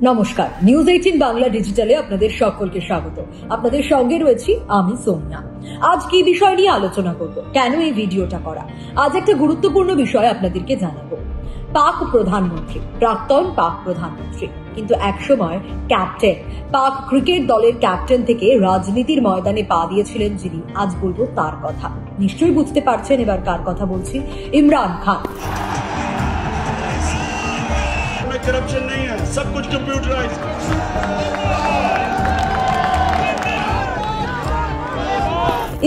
নমস্কার, নিউজ 18 বাংলা ডিজিটালে আপনাদের সকলকে স্বাগত। আপনাদের সঙ্গে রয়েছি আমি সোনিয়া। আজ কি বিষয় নিয়ে আলোচনা করব, কেন এই ভিডিওটা করা, আজ একটা গুরুত্বপূর্ণ বিষয় আপনাদেরকে জানাবো। পাক প্রধানমন্ত্রী, প্রাক্তন পাক প্রধানমন্ত্রী, কিন্তু একসময় ক্যাপ্টেন, পাক ক্রিকেট দলের ক্যাপ্টেন থেকে রাজনীতির ময়দানে পা দিয়েছিলেন যিনি, আজ বলবো তার কথা। নিশ্চয়ই বুঝতে পারছেন এবার কার কথা বলছি, ইমরান খান। करप्शन नहीं है, सब कुछ कंप्यूटराइज।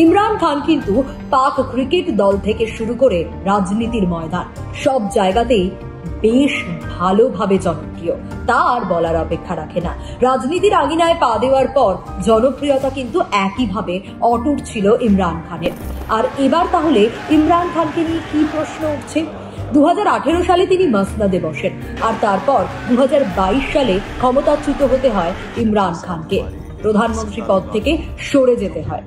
ইমরান খান কিন্তু পাক ক্রিকেট দল থেকে শুরু করে রাজনীতির ময়দান সব জায়গাতেই বেশ ভালোভাবে জনপ্রিয়, তা আর বলার অপেক্ষা রাখে না। রাজনীতির আঙিনায় পা দেওয়ার পর জনপ্রিয়তা কিন্তু একইভাবে অটুট ছিল ইমরান খানের। আর এবার তাহলে ইমরান খানকে নিয়ে কি প্রশ্ন উঠছে? 2018 সালে তিনি মসনদে বসেন, আর তারপর 2022 সালে ক্ষমতাচ্যুত হতে হয় ইমরান খানকে। প্রধানমন্ত্রী পদ থেকে সরে যেতে হয়।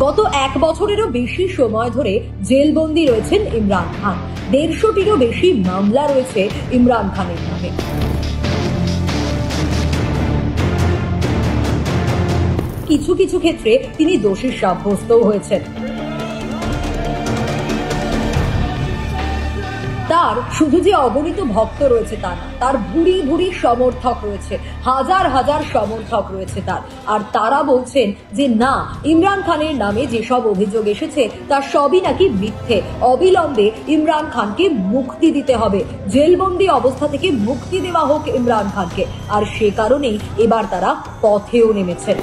গত 1 বছরেরও বেশি সময় ধরে জেলবন্দি রয়েছেন ইমরান খান। 150টিরও বেশি মামলা রয়েছে ইমরান খানের নামে। কিছু কিছু ক্ষেত্রে তিনি দোষী সাব্যস্তও হয়েছেন। তার শুধু যে অগণিত ভক্ত রয়েছে তা না, তার ভুরি ভুরি সমর্থক রয়েছে, হাজার হাজার সমর্থক রয়েছে তার। আর তারা বলছেন যে না, ইমরান খানের নামে যেসব অভিযোগ এসেছে তার সবই নাকি মিথ্যে। অবিলম্বে ইমরান খানকে মুক্তি দিতে হবে, জেলবন্দি অবস্থা থেকে মুক্তি দেওয়া হোক ইমরান খানকে। আর সে কারণেই এবার তারা পথেও নেমেছেন।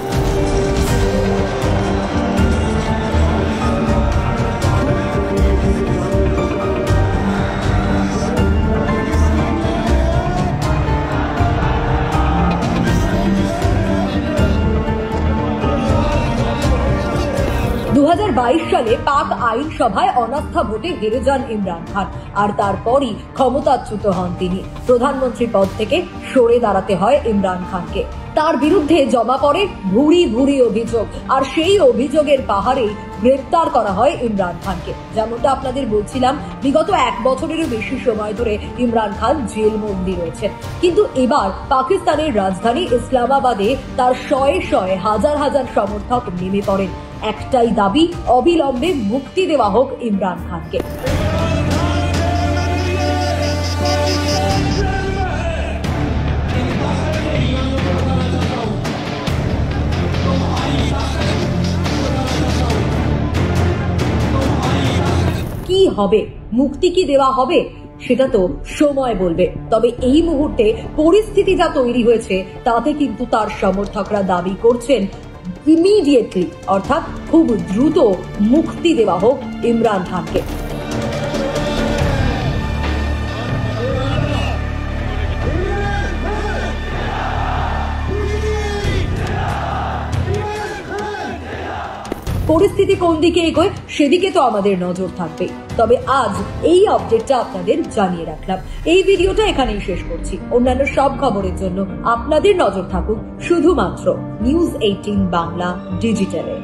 সালে পাক আইনসভায় অনাস্থা ভোটে হেরে যান ইমরান খান, আর তারপরই ক্ষমতাচ্যুত হন তিনি। প্রধানমন্ত্রী পদ থেকে সরে দাঁড়াতে হয় ইমরান খানকে। তার বিরুদ্ধে জমা পড়ে ভুরি ভুরি অভিযোগ, আর সেই অভিযোগের পাহাড়েই গ্রেপ্তার করা হয় ইমরান খানকে। যেমনটা আপনাদের বলছিলাম, বিগত 1 বছরেরও বেশি সময় ধরে ইমরান খান জেলবন্দি রয়েছেন। কিন্তু এবার পাকিস্তানের রাজধানী ইসলামাবাদে তার শয়ে শয়ে হাজার হাজার সমর্থক নেমে পড়েন। একটাই দাবি, অবিলম্বে মুক্তি দেওয়া হোক ইমরান খানকে। কি হবে, মুক্তি কি দেওয়া হবে সেটা তো সময় বলবে। তবে এই মুহূর্তে পরিস্থিতি যা তৈরি হয়েছে তাতে কিন্তু তার সমর্থকরা দাবি করছেন ইমিডিয়েটলি, অর্থাৎ খুব দ্রুত মুক্তি দেওয়া হোক ইমরান খানকে। পরিস্থিতি কোন দিকে এগোয় সেদিকে তো আমাদের নজর থাকবে। তবে আজ এই আপডেটটা আপনাদের জানিয়ে রাখলাম। এই ভিডিওটা এখানেই শেষ করছি। অন্যান্য সব খবরের জন্য আপনাদের নজর থাকুক শুধুমাত্র নিউজ 18 বাংলা ডিজিটালে।